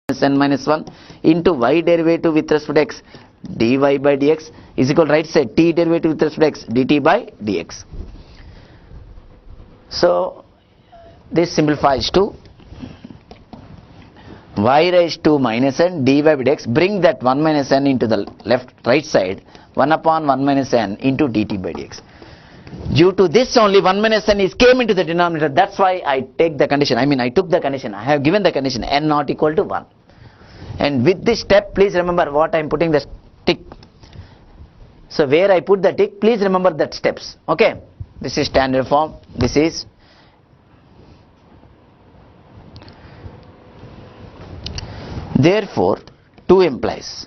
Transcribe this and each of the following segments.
n minus 1 into y derivative with respect to x dy by dx is equal to right side t derivative with respect to x dt by dx. So this simplifies to y raised to minus n dy by dx. Bring that 1 minus n into the right side, 1 upon 1 minus n into dt by dx. Due to this only 1 minus n is came into the denominator. That's why I take the condition. I took the condition. I have given the condition n not equal to 1. And with this step, please remember what I am putting the tick. So where I put the tick, please remember that steps. Okay. This is standard form. This is therefore 2 implies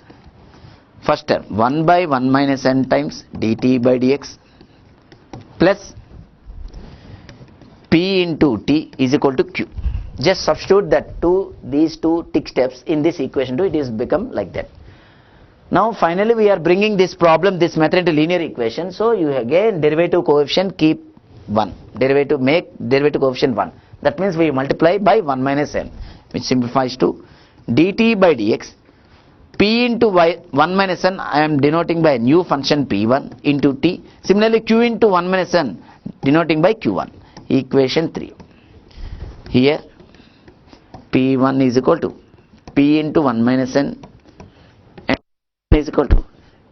first term 1 by 1 minus n times dt by dx plus p into t is equal to q. Just substitute that these two tick steps in this equation 2, it is become like that. Now finally we are bringing this problem, this method into linear equation. So you again derivative coefficient keep 1, make derivative coefficient 1. That means we multiply by 1 minus n, which simplifies to dt by dx p into y 1 minus n. I am denoting by a new function p1 into t. Similarly q into 1 minus n denoting by q1. Equation 3. Here p1 is equal to p into 1 minus n and is equal to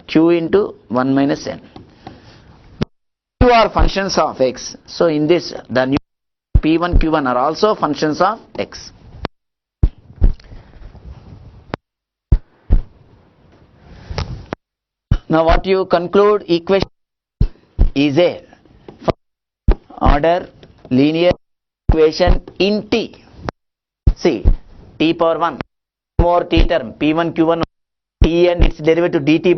q into 1 minus n. Two are functions of x. So in this the new p1 q1 are also functions of x. Now what you conclude, equation is a order linear equation in t. See, t power 1 more t term p1 q1 t and its derivative dt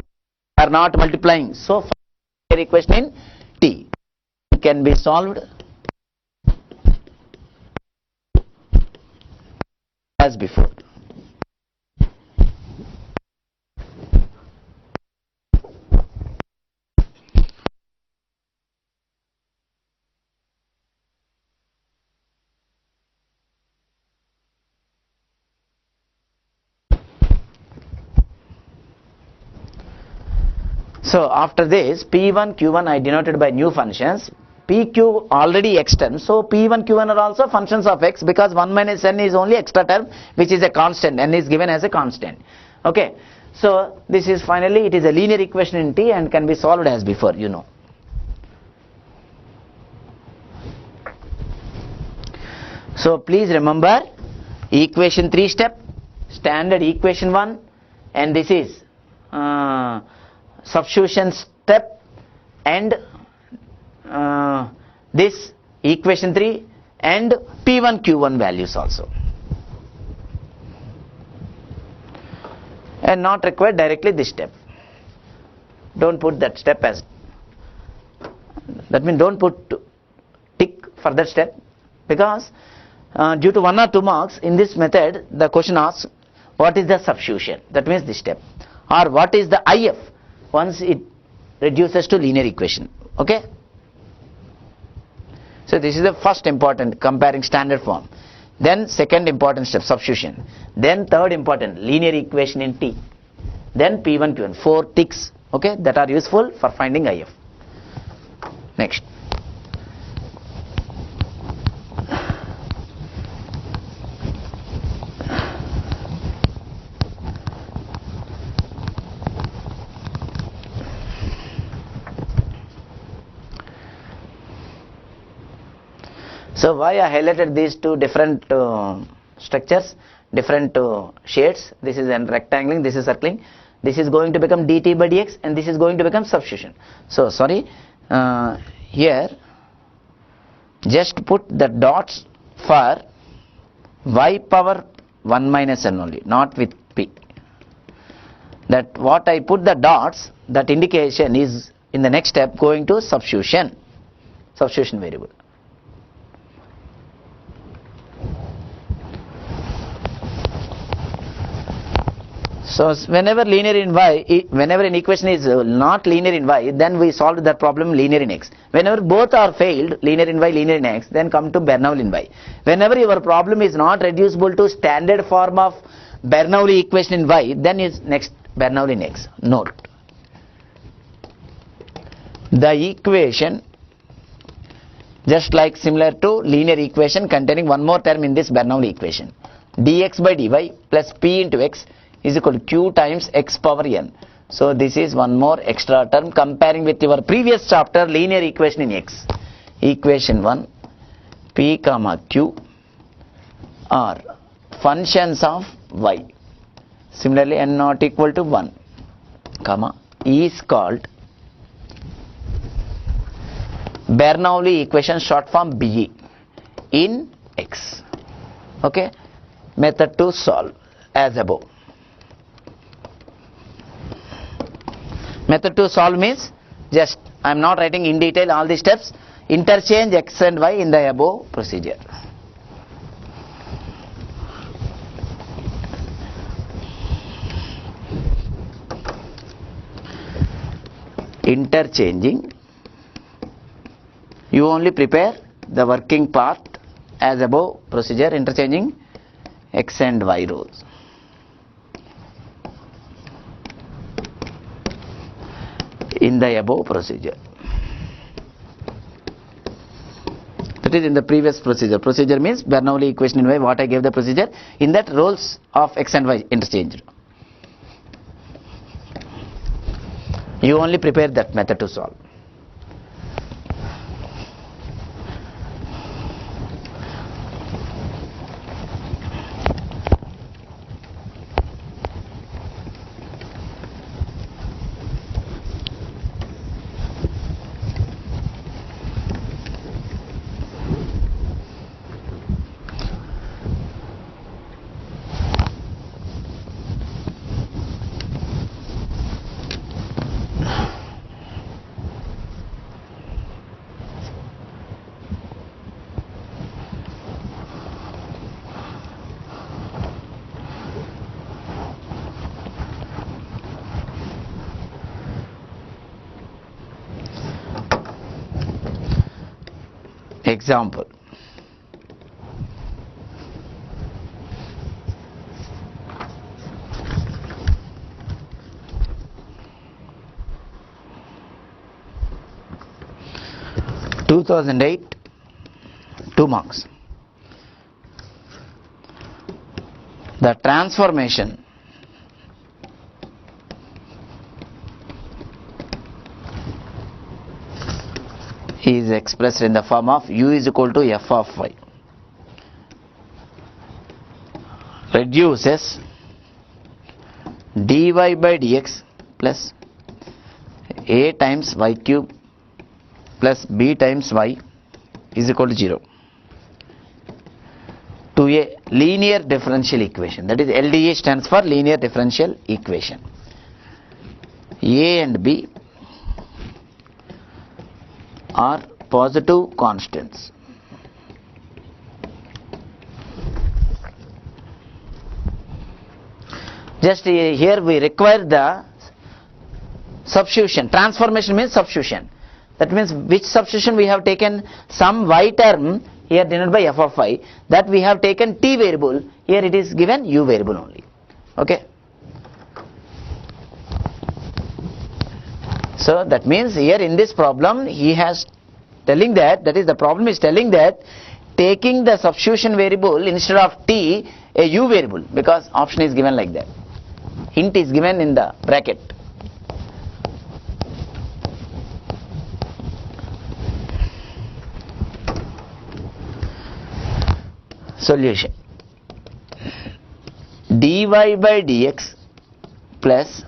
are not multiplying. So linear equation in t can be solved as before. So after this p1 q1 I denoted by new functions. Pq already x term, so p1 q1 are also functions of x, because 1 minus n is only extra term which is a constant, n is given as a constant. Okay, so this is finally it is a linear equation in t and can be solved as before, you know. So please remember equation 3 step, standard equation 1, and this is substitution step, and this equation 3 and p1 q1 values also, and not required directly this step. Don't put that step as, that means don't put tick for that step, because due to 1 or 2 marks in this method the question asks what is the substitution, that means this step, or what is the if once it reduces to linear equation. Okay, so this is the first important, comparing standard form. Then second important step, substitution. Then third important, linear equation in t. Then p1 q1, 4 ticks, okay, that are useful for finding if. Next, so why I highlighted these two different structures, different shades. This is a rectangling, this is circling. This is going to become dt by dx, and this is going to become substitution. So sorry, here just put the dots for y power 1 minus n only, not with p. That what I put the dots, that indication is in the next step going to substitution variable. So whenever linear in y, whenever an equation is not linear in y, then we solve that problem linear in x. Whenever both are failed, linear in y, linear in x, then come to Bernoulli in y. Whenever your problem is not reducible to standard form of Bernoulli equation in y, then is next Bernoulli in x. Note, the equation just like similar to linear equation containing one more term in this Bernoulli equation, dx by dy plus p into x is equal to q times x power n. So this is one more extra term comparing with your previous chapter linear equation in x. Equation 1, p comma q are functions of y. Similarly, n not equal to 1 comma is called Bernoulli equation, short form BE, in x. Okay, method to solve as above. Method to solve means just I am not writing in detail all the steps. Interchange x and y in the above procedure. Interchanging, you only prepare the working part as above procedure, interchanging x and y rows. In the above procedure. That is in the previous procedure. Procedure means Bernoulli equation in y, what I gave the procedure, in that roles of x and y interchanged. You only prepare that method to solve. Example. (2008), 2 marks. The transformation is expressed in the form of u is equal to f of y, reduces dy by dx plus a times y cube plus b times y is equal to 0 to a linear differential equation. That is, LDE stands for linear differential equation. A and b are positive constants. Just here we require the substitution. Transformation means substitution. That means which substitution we have taken, some y term here denoted by f of y, that we have taken t variable, here it is given u variable only. Okay. So that means here in this problem he has telling that, that is the problem is telling that taking the substitution variable instead of t, a u variable, because option is given like that. Hint is given in the bracket. Solution. Dy by dx plus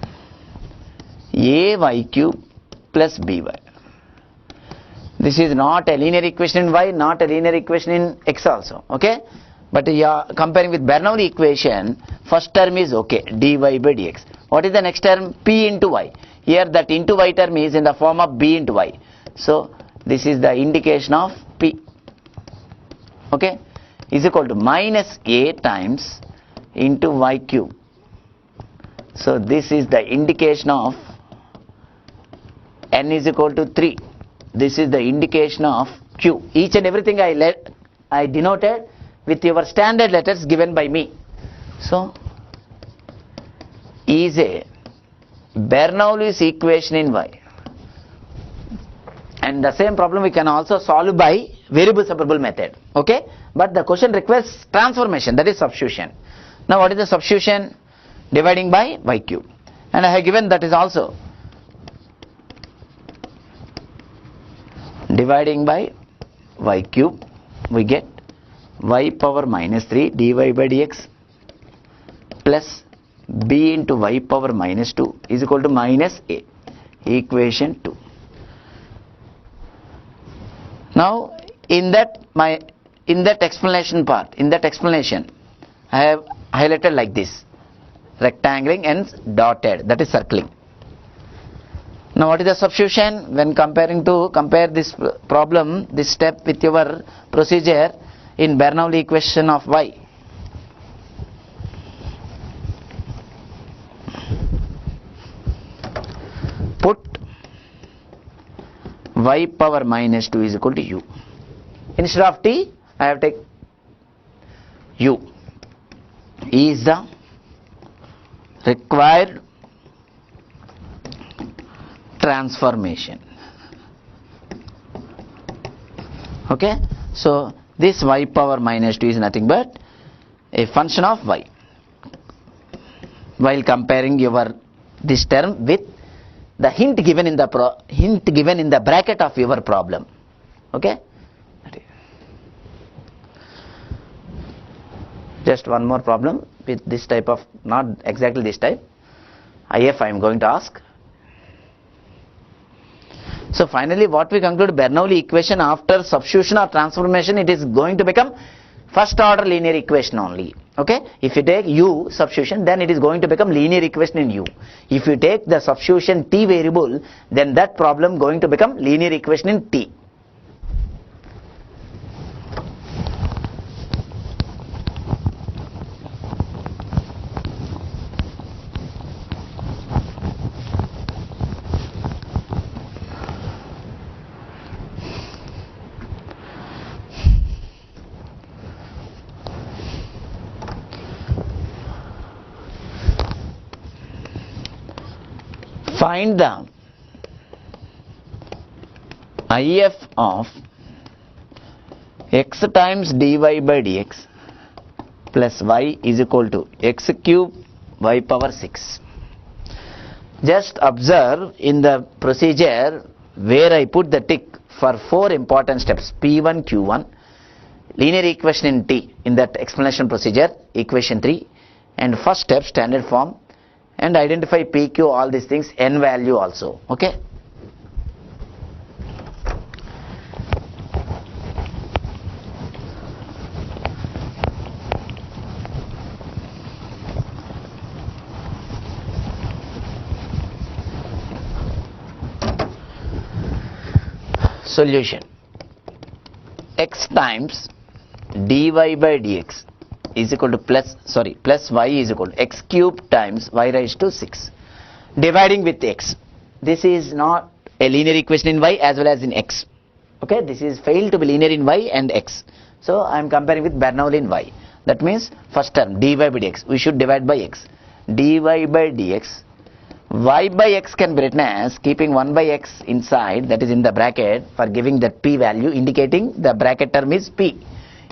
ay cube plus by. This is not a linear equation in y, not a linear equation in x also. Okay, but comparing with Bernoulli equation, first term is okay, dy by dx. What is the next term? P into y. Here that into y term is in the form of b into y. So this is the indication of p. Okay, is equal to minus a times into y cube. So this is the indication of n is equal to 3. This is the indication of q. Each and everything I denoted with your standard letters given by me. So is a Bernoulli's equation in y. And the same problem we can also solve by variable separable method. Okay, but the question requires transformation, that is substitution. Now what is the substitution? Dividing by y cube, and I have given that is also dividing by y cube. We get y power minus 3 dy by dx plus b into y power minus 2 is equal to minus a, equation 2. Now in that explanation part, I have highlighted like this, rectangling and dotted, that is circling. Now what is the substitution? When compare this problem, this step with your procedure in Bernoulli equation of y. Put y power minus 2 is equal to u. Instead of t, I have taken u is the required transformation. Okay, so this y power minus 2 is nothing but a function of y, while comparing this term with the hint given in the bracket of your problem. Okay, just one more problem with this type of, not exactly this type, IF I am going to ask. So finally what we conclude, Bernoulli equation after substitution or transformation, it is going to become first order linear equation only. Okay, if you take u substitution, then it is going to become linear equation in u. If you take the substitution t variable, then that problem going to become linear equation in t. Find the IF of x times dy by dx plus y is equal to x cube y power 6. Just observe in the procedure where I put the tick for 4 important steps: P1, Q1, linear equation in T in that explanation procedure, equation 3, and first step standard form, and identify PQ, all these things, n value also. Okay. Solution: x times dy by dx is equal to plus y is equal to x cube times y raised to 6, dividing with x. This is not a linear equation in y as well as in x. Okay, this is failed to be linear in y and x. So I am comparing with Bernoulli in y. That means first term dy by dx, we should divide by x. Dy by dx, y by x can be written as keeping 1 by x inside, that is in the bracket, for giving that p value, indicating the bracket term is p,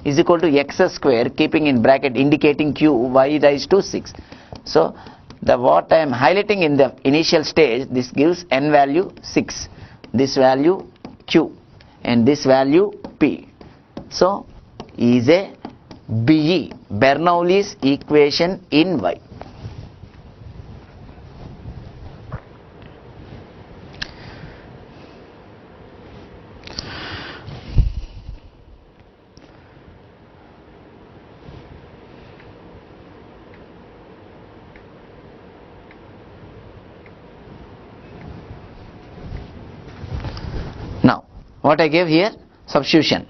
is equal to x square, keeping in bracket indicating q, y raised to 6. So what I am highlighting in the initial stage, this gives n value 6, this value q, and this value p. So is a BE, Bernoulli's equation in y. Now what I gave here, substitution.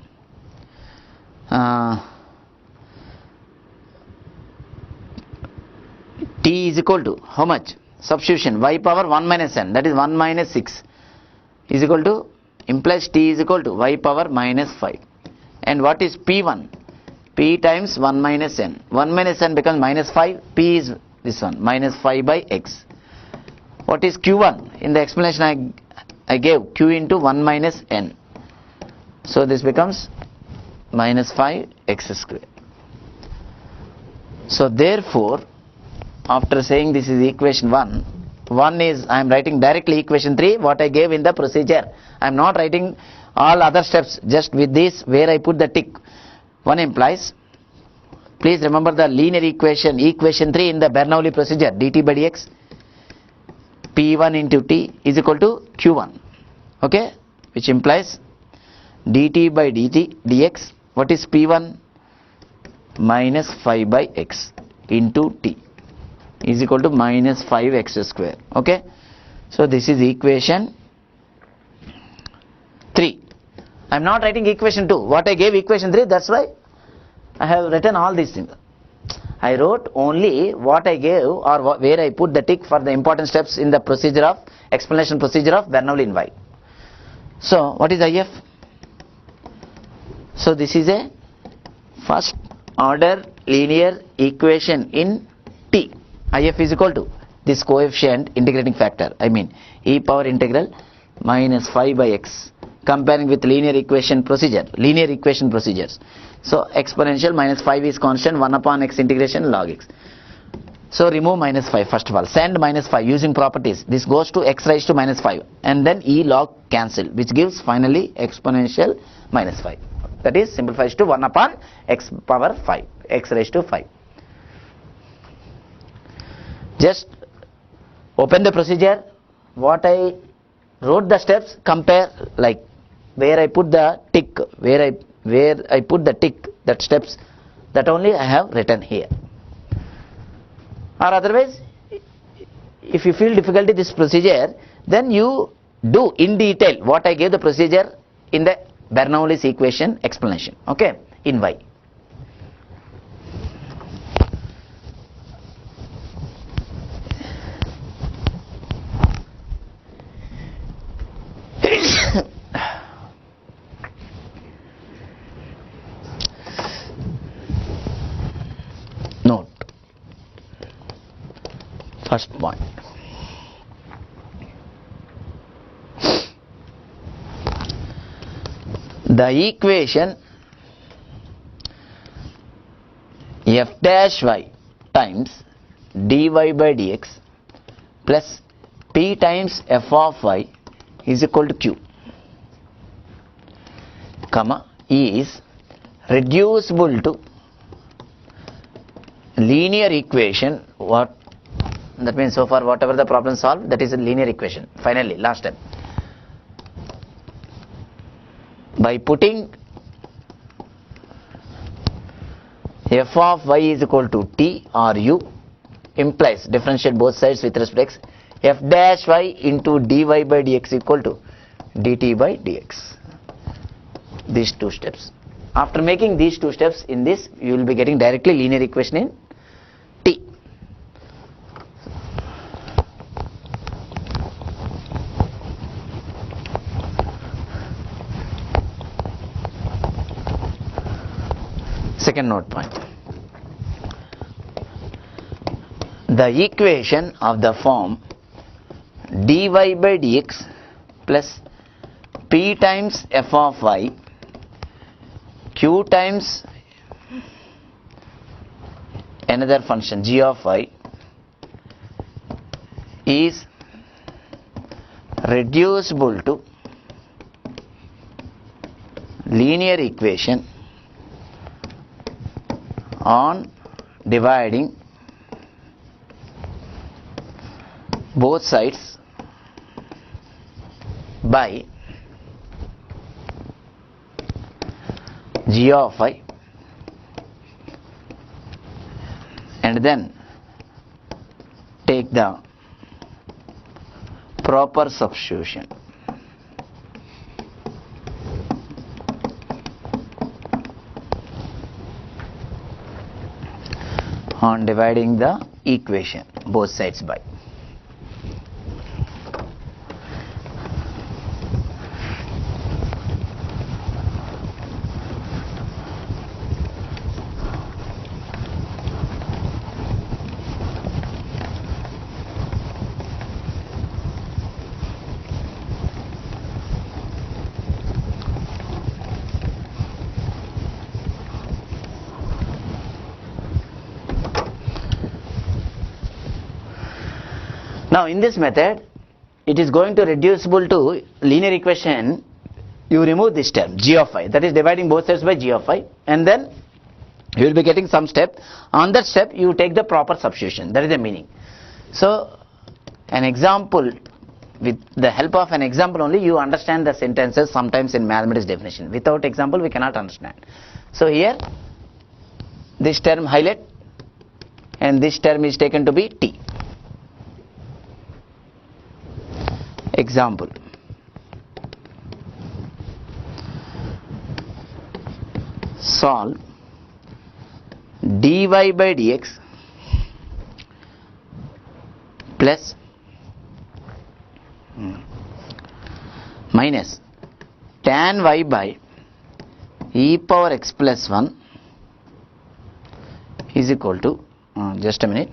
T is equal to how much? Substitution y power 1 minus n, that is 1 minus 6, is equal to, implies T is equal to y power minus 5. And what is P1? P times 1 minus n. 1 minus n becomes minus 5, P is this one, minus 5 by x. What is q1? In the explanation I gave q into 1 minus n. So this becomes minus 5 x square. So therefore, after saying this is equation 1, is I am writing directly equation 3 what I gave in the procedure. I am not writing all other steps, just with this where I put the tick. 1 implies, please remember the linear equation 3 in the Bernoulli procedure, dt by dx p1 into t is equal to q1, okay, which implies dt by dt dx, what is p1? Minus 5 by x into t is equal to minus 5x square, okay. So this is equation 3. I am not writing equation 2. What I gave equation 3, that's why I have written all these things. I wrote only what I gave, or where I put the tick for the important steps in the procedure of explanation procedure of Bernoulli in Y. So what is IF? So this is a first order linear equation in T. IF is equal to this coefficient integrating factor, I mean e power integral minus 5 by x, comparing with linear equation procedures. So exponential minus 5 is constant, 1 upon x integration log x. So remove minus 5 first of all, send minus 5 using properties. This goes to x raised to minus 5 and then e log cancel, which gives finally exponential minus 5. That is simplifies to 1 upon x power 5, x raised to 5. Just open the procedure, what I wrote the steps, compare, like where I put the tick, where I put the tick, that steps, that only I have written here. Or otherwise, if you feel difficulty this procedure, then you do in detail what I gave the procedure in the Bernoulli's equation explanation, okay, in Y. Note, first point. The equation f dash y times dy by dx plus p times f of y is equal to q, comma, is reducible to linear equation. What that means? So far whatever the problem solved, that is a linear equation. Finally, last step, by putting f of y is equal to t or u, implies differentiate both sides with respect to x, f dash y into dy by dx equal to dt by dx. These two steps. After making these two steps in this, you will be getting directly linear equation in T. Second note point. The equation of the form dy by dx plus p times f of y q times another function g of y is reducible to linear equation on dividing both sides by g of y, and then take the proper substitution. On dividing the equation both sides by. Now in this method, it is going to reducible to linear equation. You remove this term g of I, that is dividing both sides by g of I, and then you will be getting some step. On that step you take the proper substitution. That is the meaning. So an example, with the help of an example only you understand the sentences sometimes in mathematics definition. Without example we cannot understand. So here this term highlight and this term is taken to be t. Example. Solve dy by dx plus minus tan y by e power x plus 1 is equal to, just a minute,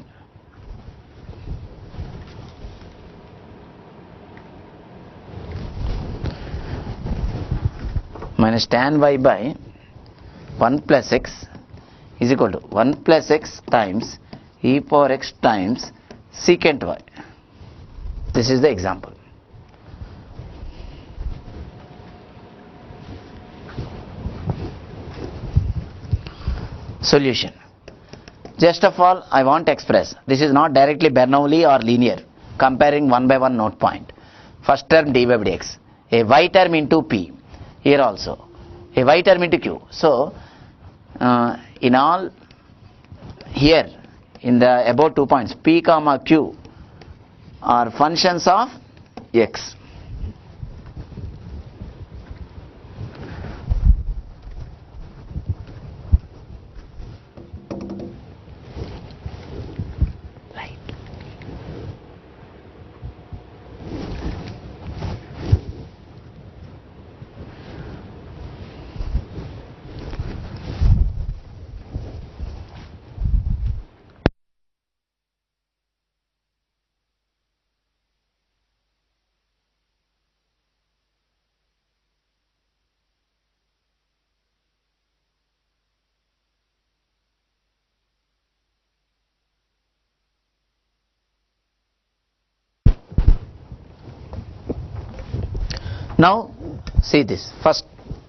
minus tan y by 1 plus x is equal to 1 plus x times e power x times secant y. This is the example. Solution. Just of all I want to express, this is not directly Bernoulli or linear, comparing one by one note point. First term dy by dx, a y term into p, here also a y term into q. So in all, here in the above 2 points, p comma q are functions of x. Now see this first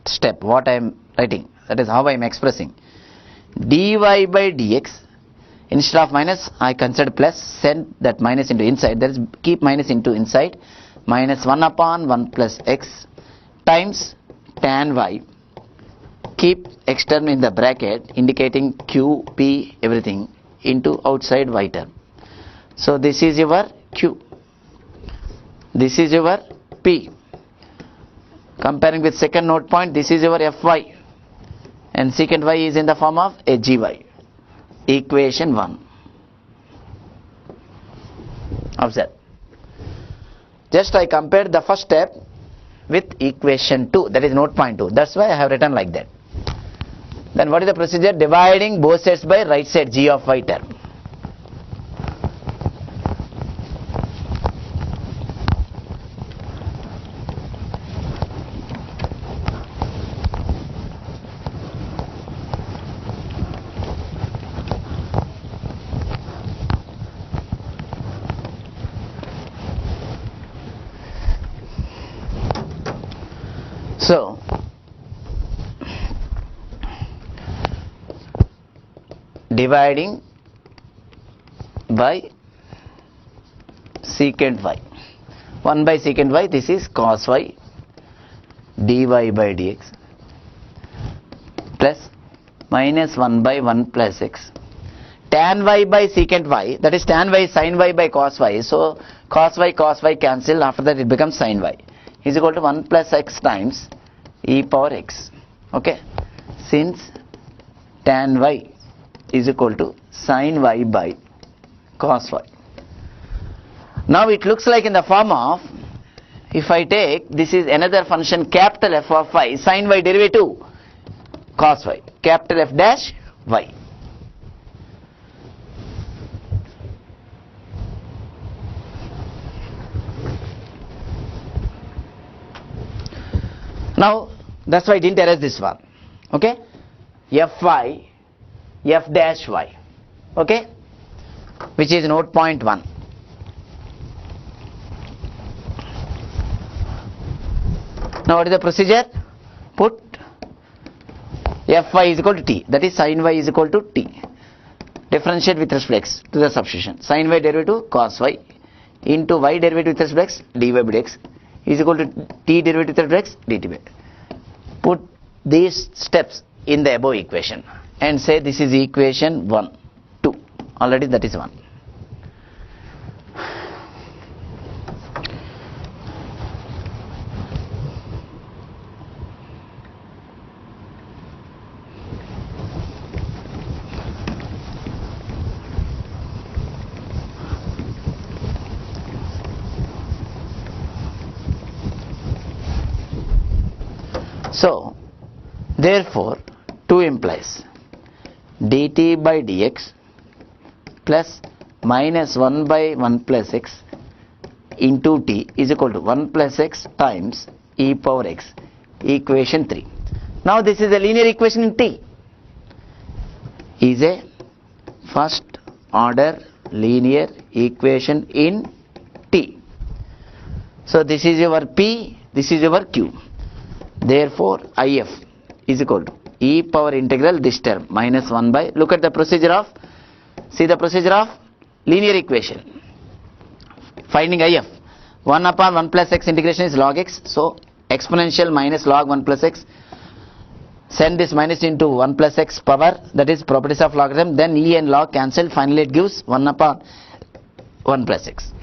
step, what I am writing, that is how I am expressing. Dy by dx, instead of minus I consider plus, send that minus into inside, that is keep minus into inside, minus 1 upon 1 plus x times tan y, keep x term in the bracket indicating q, p, everything, into outside y term. So this is your q, this is your p. Comparing with second note point, this is your fy and secant y is in the form of a gy. Equation 1. Observe. Just I compared the first step with equation 2, that is note point 2. That's why I have written like that. Then what is the procedure? Dividing both sides by right side g of y term. So dividing by secant y, 1 by secant y, this is cos y dy by dx plus minus 1 by 1 plus x, tan y by secant y, that is tan y sin y by cos y. So cos y cancel, after that it becomes sin y, is equal to 1 plus x times e power x. Okay, since tan y is equal to sin y by cos y. Now it looks like in the form of, if I take, this is another function capital F of y, sin y derivative cos y, capital F dash y. Now that's why I didn't erase this one. Okay, fy f dash y, okay, which is note point 1. Now what is the procedure? Put fy is equal to t, that is sin y is equal to t. Differentiate with respect to x to the substitution. Sin y derivative cos y into y derivative with respect to x dy by dx is equal to t derivative with respect to x dt by. Put these steps in the above equation and say this is equation 1, 2. Already that is 1. So, therefore, 2 implies dt by dx plus minus 1 by 1 plus x into t is equal to 1 plus x times e power x, equation 3. Now this is a linear equation in t, is a first order linear equation in t. So this is your p, this is your q. Therefore, if is equal to e power integral this term minus 1 by, look at the procedure of, see the procedure of linear equation. Finding if, 1 upon 1 plus x integration is log x. So, exponential minus log 1 plus x. Send this minus into 1 plus x power, that is properties of logarithm. Then e and log cancel. Finally, it gives 1 upon 1 plus x.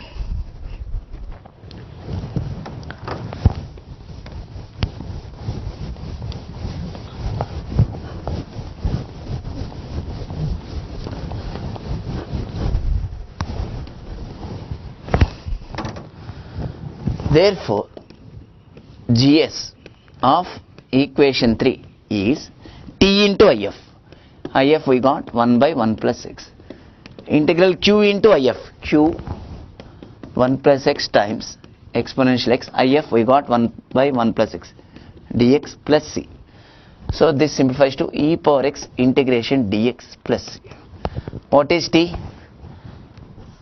Therefore, GS of equation 3 is T into IF. IF we got 1 by 1 plus x. Integral Q into IF. Q 1 plus x times exponential x. IF we got 1 by 1 plus x dx plus c. So this simplifies to e power x integration dx plus c. What is T?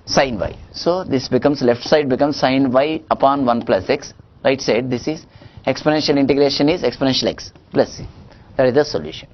Sin y. So this becomes, left side becomes sin y upon 1 plus x. Right side, this is exponential integration is exponential x plus c. That is the solution.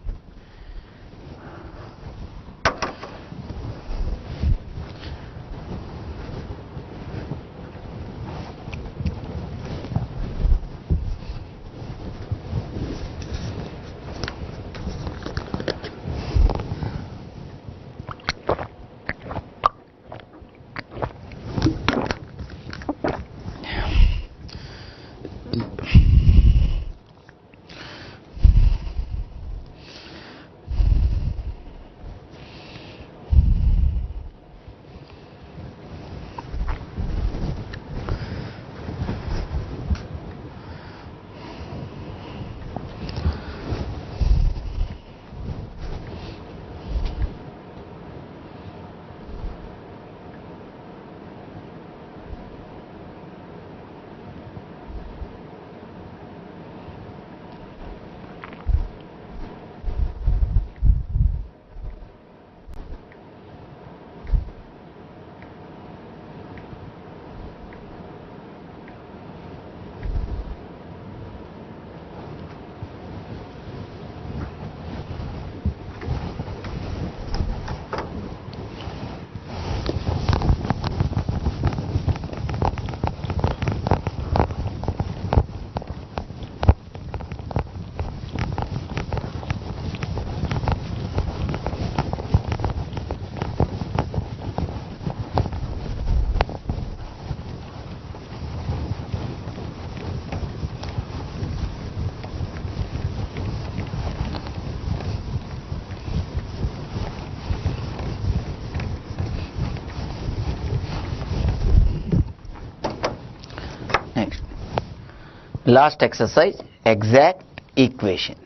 Last exercise, exact equation.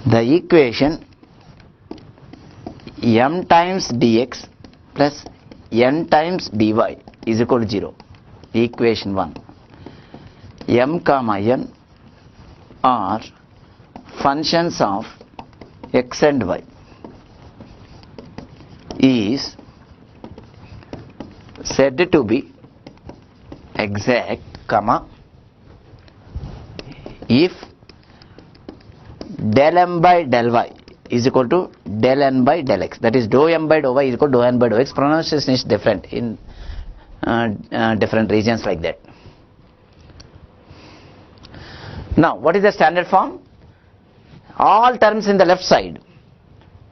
The equation m times dx plus n times dy is equal to 0. Equation 1. M comma n are functions of x and y is said to be exact, comma, if del m by del y is equal to del n by del x, that is dou m by dou y is equal to dou n by dou x. Pronunciation is different in different regions like that. Now what is the standard form? All terms in the left side,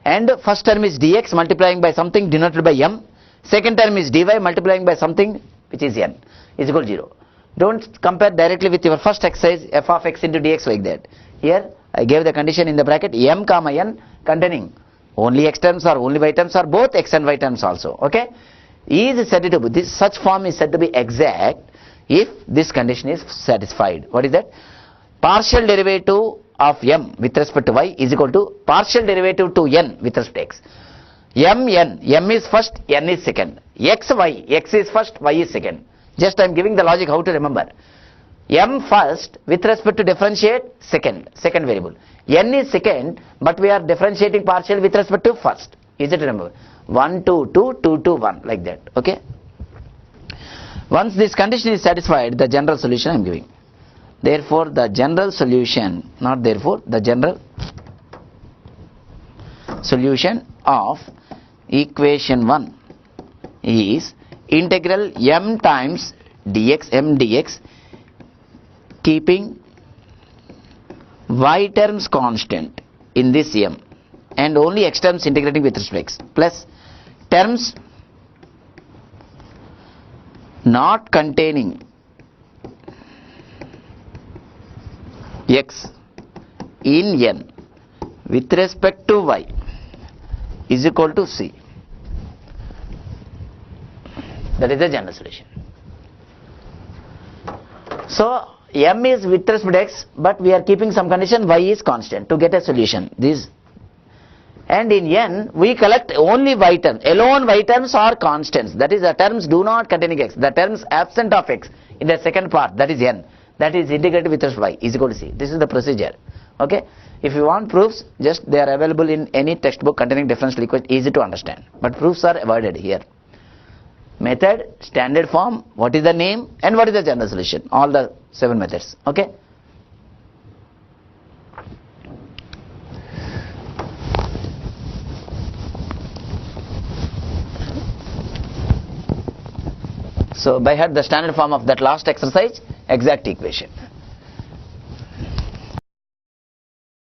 and first term is dx multiplying by something denoted by m, second term is dy multiplying by something which is n, is equal to 0. Don't compare directly with your first exercise f of x into dx like that. Here I gave the condition in the bracket m comma n containing only x terms or only y terms or both x and y terms also. Okay, is said to be, this such form is said to be exact if this condition is satisfied. What is that? Partial derivative of m with respect to y is equal to partial derivative to n with respect to x. m is first, n is second. x is first, y is second. Just I am giving the logic how to remember. M first with respect to differentiate second variable. N is second, but we are differentiating partial with respect to first. Easy to remember. 1 2 2 2 2 1 like that. Okay. Once this condition is satisfied, the general solution I am giving. Therefore, the general solution, not therefore, the general solution of equation 1 is integral m times dx keeping y terms constant in this m and only x terms integrating with respect to x plus terms not containing x in n with respect to y is equal to c. That is the general solution. So m is with respect to x, but we are keeping some condition y is constant to get a solution. This, and in n we collect only y terms. Alone y terms are constants. That is, the terms do not containing x. The terms absent of x in the second part, that is n, that is integrated with respect to y is equal to c. This is the procedure. Okay. If you want proofs, just they are available in any textbook containing differential equation, easy to understand. But proofs are avoided here. Method, standard form, what is the name, and what is the general solution. All the 7 methods. Okay. So by heart the standard form of that last exercise, exact equation.